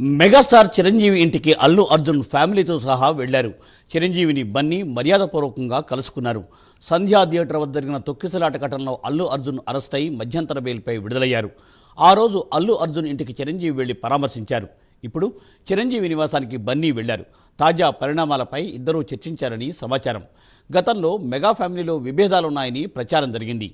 Megastar Chiranjeevi ఇంటికి అల్లు అర్జున్ ఫ్యామిలీతో సహా వెళ్లారు. చిరంజీవిని బన్నీ మర్యాదపూర్వకంగా కలుసుకున్నారు. సంధ్యా థియేటర్ వద్ద జరిగిన తొక్కిసలాట ఘటనలో అల్లు అర్జున్ అరెస్ట్ అయి మధ్యంతర బెయిల్పై విడుదలయ్యారు. ఆ రోజు అల్లు అర్జున్ ఇంటికి చిరంజీవి వెళ్లి పరామర్శించారు. ఇప్పుడు చిరంజీవి నివాసానికి బన్నీ వెళ్లారు. తాజా పరిణామాలపై ఇద్దరూ చర్చించారని సమాచారం. గతంలో మెగా ఫ్యామిలీలో విభేదాలున్నాయని ప్రచారం జరిగింది.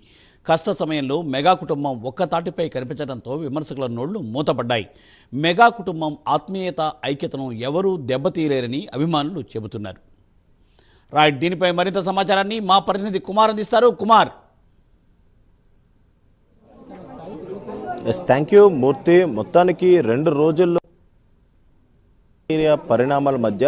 కష్ట సమయంలో మెగా కుటుంబం ఒక్కతాటిపై కనిపించడంతో విమర్శకుల నోళ్లు మూతపడ్డాయి. మెగా కుటుంబం ఆత్మీయత ఐక్యతను ఎవరూ దెబ్బతీయలేరని అభిమానులు చెబుతున్నారు. రైట్, దీనిపై మరింత సమాచారాన్ని మా ప్రతినిధి కుమార్ అందిస్తారు. కుమార్. థ్యాంక్ యూ మూర్తి. మొత్తానికి 2 రోజుల్లో పరిణామాల మధ్య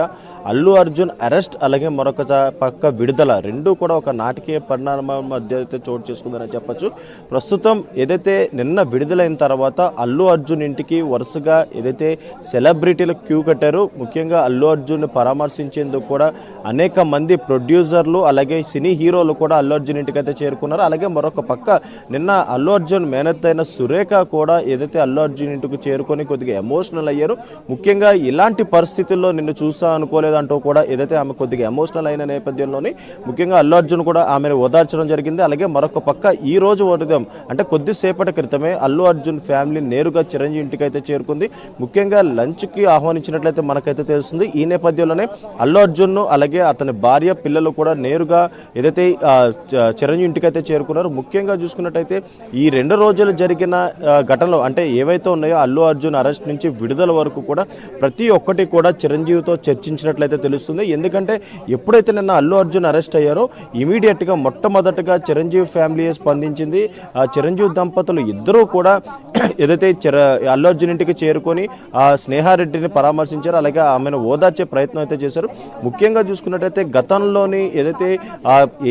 అల్లు అర్జున్ అరెస్ట్ అలాగే మరొక పక్క విడుదల రెండు కూడా ఒక నాటకీయ పరిణామాల మధ్య అయితే చోటు చేసుకుందని చెప్పొచ్చు. ప్రస్తుతం ఏదైతే నిన్న విడుదలైన తర్వాత అల్లు అర్జున్ ఇంటికి వరుసగా ఏదైతే సెలబ్రిటీలు క్యూ కట్టారో, ముఖ్యంగా అల్లు అర్జున్ పరామర్శించేందుకు కూడా అనేక మంది ప్రొడ్యూసర్లు అలాగే సినీ హీరోలు కూడా అల్లు అర్జున్ ఇంటికి అయితే చేరుకున్నారు. అలాగే మరొక పక్క నిన్న అల్లు అర్జున్ మేనత్ అయిన సురేఖ కూడా ఏదైతే అల్లు అర్జున్ ఇంటికి చేరుకొని కొద్దిగా ఎమోషనల్ అయ్యారు. ముఖ్యంగా ఇలాంటి పరిస్థితుల్లో నిన్ను చూస్తా అనుకోలేదంటూ కూడా ఏదైతే ఆమె కొద్దిగా ఎమోషనల్ అయిన నేపథ్యంలోని ముఖ్యంగా అల్లు అర్జున్ కూడా ఆమెను ఓదార్చడం జరిగింది. అలాగే మరొక పక్క ఈ రోజు ఉదయం అంటే కొద్దిసేపటి క్రితమే అల్లు అర్జున్ ఫ్యామిలీ నేరుగా చిరంజీవి ఇంటికి అయితే చేరుకుంది. ముఖ్యంగా లంచ్కి ఆహ్వానించినట్లయితే మనకైతే తెలుస్తుంది. ఈ నేపథ్యంలోనే అల్లు అర్జున్ అలాగే అతని భార్య పిల్లలు కూడా నేరుగా ఏదైతే చిరంజీవి ఇంటికి అయితే చేరుకున్నారు. ముఖ్యంగా చూసుకున్నట్టయితే ఈ 2 రోజులు జరిగిన ఘటనలు అంటే ఏవైతే ఉన్నాయో అల్లు అర్జున్ అరెస్ట్ నుంచి విడుదల వరకు కూడా ప్రతి ఒక్కటి కూడా చిరంజీవితో చర్చించినట్లయితే తెలుస్తుంది. ఎందుకంటే ఎప్పుడైతే నిన్న అల్లు అర్జున్ అరెస్ట్ అయ్యారో ఇమీడియట్ గా మొట్టమొదటిగా చిరంజీవి ఫ్యామిలీ స్పందించింది. ఆ చిరంజీవి దంపతులు ఇద్దరూ కూడా ఏదైతే అల్లు అర్జున్ ఇంటికి చేరుకొని ఆ స్నేహారెడ్డిని పరామర్శించారు. అలాగే ఆమెను ఓదార్చే ప్రయత్నం అయితే చేశారు. ముఖ్యంగా చూసుకున్నట్టయితే గతంలోని ఏదైతే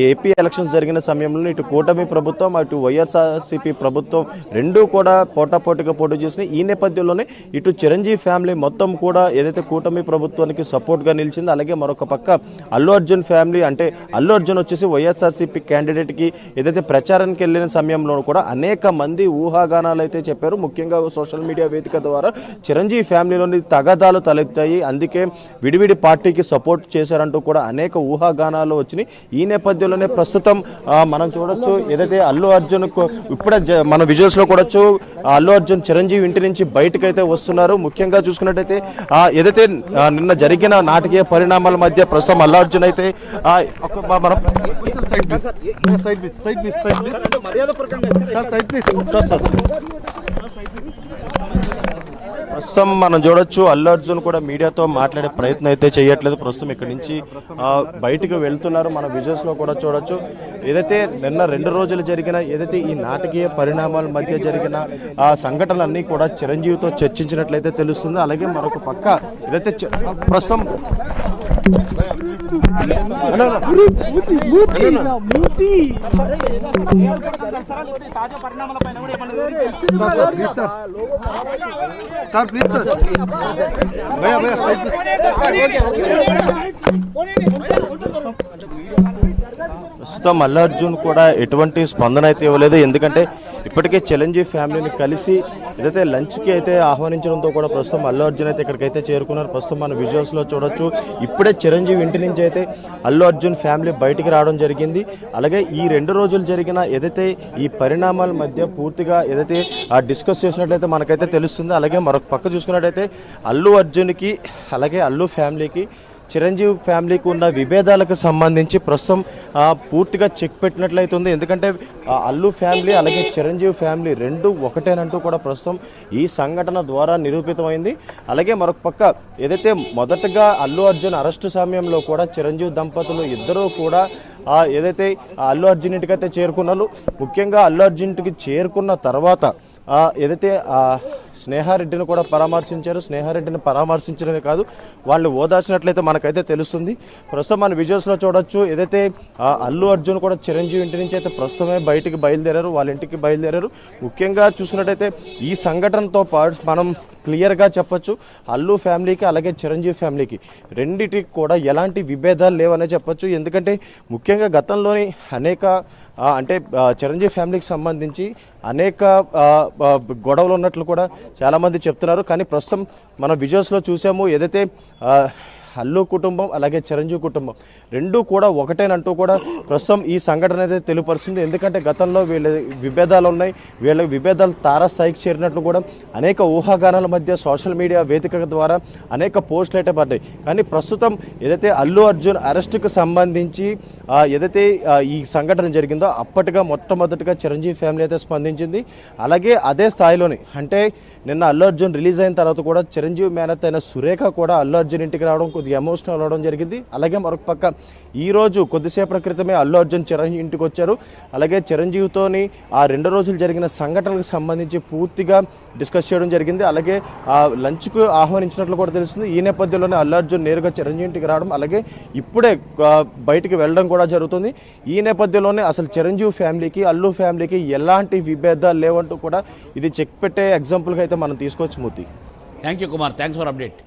ఏపీ ఎలక్షన్స్ జరిగిన సమయంలో ఇటు కూటమి ప్రభుత్వం అటు వైఎస్ఆర్సీపీ ప్రభుత్వం రెండూ కూడా పోటాపోటీగా పోటీ చేసినాయి. ఈ నేపథ్యంలోనే ఇటు చిరంజీవి ఫ్యామిలీ మొత్తం కూడా ఏదైతే కూటమి ప్రభుత్వానికి సపోర్ట్ గా నిలిచింది. అలాగే మరొక పక్క అల్లు అర్జున్ ఫ్యామిలీ అంటే అల్లు అర్జున్ వచ్చేసి వైఎస్ఆర్సీపీ క్యాండిడేట్ కి ఏదైతే ప్రచారానికి వెళ్ళిన సమయంలో కూడా అనేక మంది ఊహాగానాలు అయితే చెప్పారు. ముఖ్యంగా సోషల్ మీడియా వేదిక ద్వారా చిరంజీవి ఫ్యామిలీలోని తగాదాలు తలెత్తాయి, అందుకే విడివిడి పార్టీకి సపోర్ట్ చేశారంటూ కూడా అనేక ఊహాగానాలు వచ్చినాయి. ఈ నేపథ్యంలోనే ప్రస్తుతం మనం చూడొచ్చు ఏదైతే అల్లు అర్జున్ ఇప్పుడే మన విజువల్స్ లో కూడొచ్చు అల్లు అర్జున్ చిరంజీవి ఇంటి నుంచి బయటకైతే వస్తున్నారు. ముఖ్యంగా చూసుకున్నట్టయితే ఏదైతే నిన్న జరిగిన నాటకీయ పరిణామాల మధ్య ప్రస్తుతం అల్లు అర్జున్ అయితే ప్రస్తుతం మనం చూడొచ్చు అల్లు అర్జున్ కూడా మీడియాతో మాట్లాడే ప్రయత్నం అయితే చేయట్లేదు. ప్రస్తుతం ఇక్కడి నుంచి బయటకు వెళ్తున్నారు. మన విజువల్స్ లో కూడా చూడొచ్చు ఏదైతే నిన్న 2 రోజులు జరిగిన ఏదైతే ఈ నాటకీయ పరిణామాల మధ్య జరిగిన ఆ సంఘటనలన్నీ కూడా చిరంజీవితో చర్చించినట్లయితే తెలుస్తుంది. అలాగే మరొక పక్క ఏదైతే ప్రస్తుతం ప్రస్తుతం అల్లు అర్జున్ కూడా ఎటువంటి స్పందన అయితే ఇవ్వలేదు. ఎందుకంటే ఇప్పటికే చిరంజీవి ఫ్యామిలీని కలిసి ఏదైతే లంచ్కి అయితే ఆహ్వానించడంతో కూడా ప్రస్తుతం అల్లు అర్జున్ అయితే ఇక్కడికైతే చేరుకున్నారు. ప్రస్తుతం మన విజువల్స్ లో చూడొచ్చు ఇప్పుడే చిరంజీవి ఇంటి నుంచి అయితే అల్లు అర్జున్ ఫ్యామిలీ బయటికి రావడం జరిగింది. అలాగే ఈ 2 రోజులు జరిగిన ఏదైతే ఈ పరిణామాల మధ్య పూర్తిగా ఏదైతే డిస్కస్ చేసినట్లయితే మనకైతే తెలుస్తుంది. అలాగే మరొక పక్క చూసుకున్నట్టయితే అల్లు అర్జున్కి అలాగే అల్లు ఫ్యామిలీకి చిరంజీవి ఫ్యామిలీకి ఉన్న విభేదాలకు సంబంధించి ప్రస్తుతం పూర్తిగా చెక్ పెట్టినట్లయితుంది. ఎందుకంటే అల్లు ఫ్యామిలీ అలాగే చిరంజీవి ఫ్యామిలీ రెండు ఒకటేనంటూ కూడా ప్రస్తుతం ఈ సంఘటన ద్వారా నిరూపితమైంది. అలాగే మరొక పక్క ఏదైతే మొదటగా అల్లు అర్జున్ అరెస్టు సమయంలో కూడా చిరంజీవి దంపతులు ఇద్దరూ కూడా ఏదైతే అల్లు అర్జున్ ఇంటికైతే చేరుకున్నారు. ముఖ్యంగా అల్లు అర్జున్ ఇంటికి చేరుకున్న తర్వాత ఏదైతే స్నేహారెడ్డిని కూడా పరామర్శించారు. స్నేహారెడ్డిని పరామర్శించడమే కాదు వాళ్ళు ఓదార్చినట్లయితే మనకైతే తెలుస్తుంది. ప్రస్తుతం మన విజువల్స్ లో చూడొచ్చు ఏదైతే అల్లు అర్జున్ కూడా చిరంజీవి ఇంటి నుంచి అయితే ప్రస్తుతమే బయటికి బయలుదేరారు, వాళ్ళ ఇంటికి బయలుదేరారు. ముఖ్యంగా చూసుకున్నట్టయితే ఈ సంఘటనతో పాటు మనం క్లియర్గా చెప్పొచ్చు అల్లు ఫ్యామిలీకి అలాగే చిరంజీవి ఫ్యామిలీకి రెండిటికి కూడా ఎలాంటి విభేదాలు లేవనే చెప్పొచ్చు. ఎందుకంటే ముఖ్యంగా గతంలోని అనేక అంటే చిరంజీవి ఫ్యామిలీకి సంబంధించి అనేక గొడవలు ఉన్నట్లు కూడా చాలామంది చెప్తున్నారు. కానీ ప్రస్తుతం మన విజువల్స్లో చూసాము, ఏదైతే అల్లు కుటుంబం అలాగే చిరంజీవి కుటుంబం రెండూ కూడా ఒకటేనంటూ కూడా ప్రస్తుతం ఈ సంఘటన అయితే తెలియపరుస్తుంది. ఎందుకంటే గతంలో వీళ్ళ విభేదాలు ఉన్నాయి, వీళ్ళ విభేదాలు తారాస్థాయికి చేరినట్లు కూడా అనేక ఊహాగానాల మధ్య సోషల్ మీడియా వేదిక ద్వారా అనేక పోస్టులు అయితే పడ్డాయి. కానీ ప్రస్తుతం ఏదైతే అల్లు అర్జున్ అరెస్టుకు సంబంధించి ఏదైతే ఈ సంఘటన జరిగిందో అప్పటిగా మొట్టమొదటిగా చిరంజీవి ఫ్యామిలీ అయితే స్పందించింది. అలాగే అదే స్థాయిలోని అంటే నిన్న అల్లు అర్జున్ రిలీజ్ అయిన తర్వాత కూడా చిరంజీవి మేనత్ అయిన సురేఖ కూడా అల్లు అర్జున్ ఇంటికి రావడం కొద్దిగా ఎమోషనల్ అవడం జరిగింది. అలాగే మరొక పక్క ఈరోజు కొద్దిసేపటి క్రితమే అల్లు అర్జున్ చిరంజీవి ఇంటికి వచ్చారు. అలాగే చిరంజీవితోని ఆ 2 రోజులు జరిగిన సంఘటనలకు సంబంధించి పూర్తిగా డిస్కస్ చేయడం జరిగింది. అలాగే లంచ్కు ఆహ్వానించినట్లు కూడా తెలుస్తుంది. ఈ నేపథ్యంలోనే అల్లు అర్జున్ నేరుగా చిరంజీవి ఇంటికి రావడం, అలాగే ఇప్పుడే బయటికి వెళ్ళడం కూడా జరుగుతుంది. ఈ నేపథ్యంలోనే అసలు చిరంజీవి ఫ్యామిలీకి అల్లు ఫ్యామిలీకి ఎలాంటి విభేదాలు లేవంటూ కూడా ఇది చెక్ పెట్టే ఎగ్జాంపుల్గా అయితే మనం తీసుకోవచ్చు. Murthy, thank you Kumar, thanks for update.